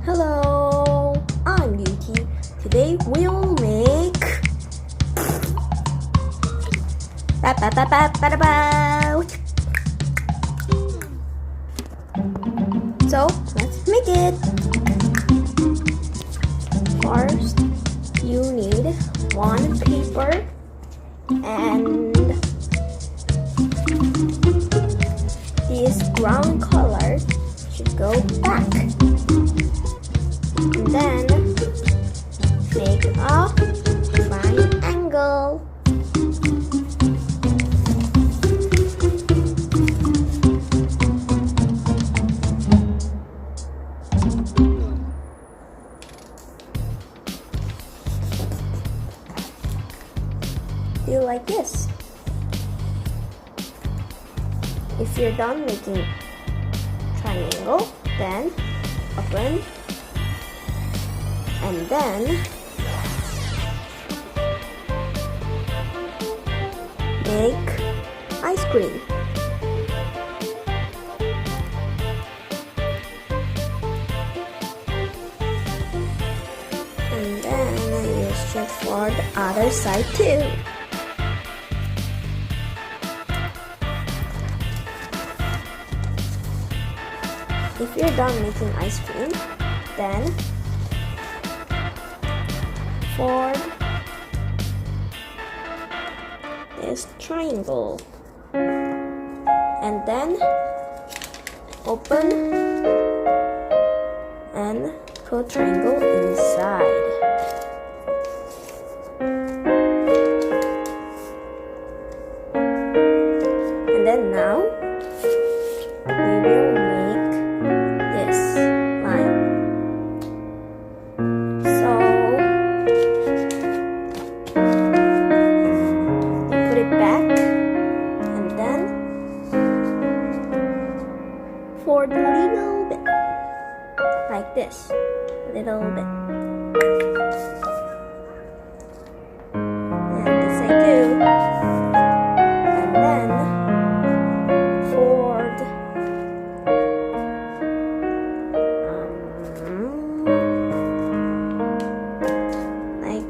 Hello, I'm Yuki. Today we'll make So let's make it. First, you need one paper and this brown color should go back. And then make a triangle. Do you like this? If you're done making triangle, then open and then make ice cream. And then use it for the other side too. If you're done making ice cream, then for this triangle and then open and put triangle inside. And then now we will make this line. So you put it back and then for the little bit like this, little bit. And this I do. And then for the like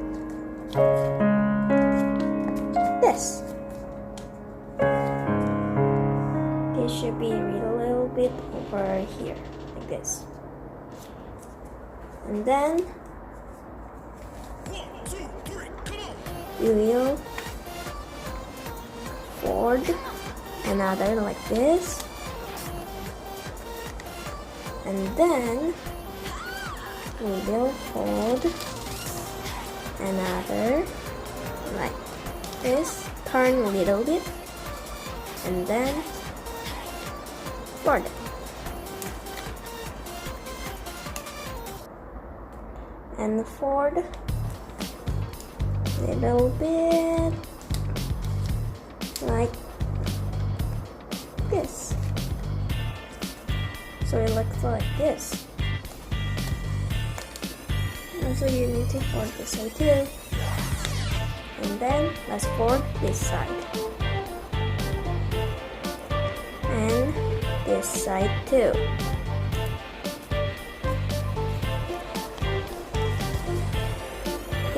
this. It should be a little bit over here, like this. And then you will fold another like this. And then we will fold another like this, turn a little bit, and then fold it. And fold a little bit like this. So it looks like this. Also you need to fold this side too. And then let's fold this side. And this side too.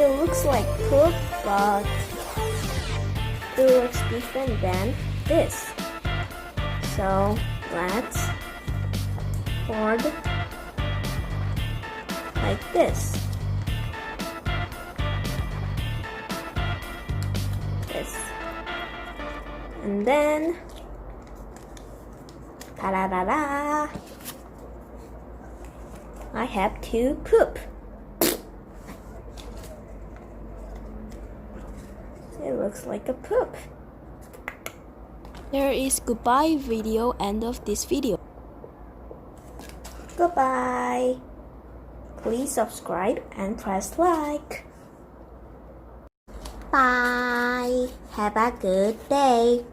It looks like poop, but it looks different than this. So let's fold like this. This. And then ta-da-da-da! I have to poop. It looks like a poop. There is goodbye video, end of this video. Goodbye. Please subscribe and press like. Bye. Have a good day.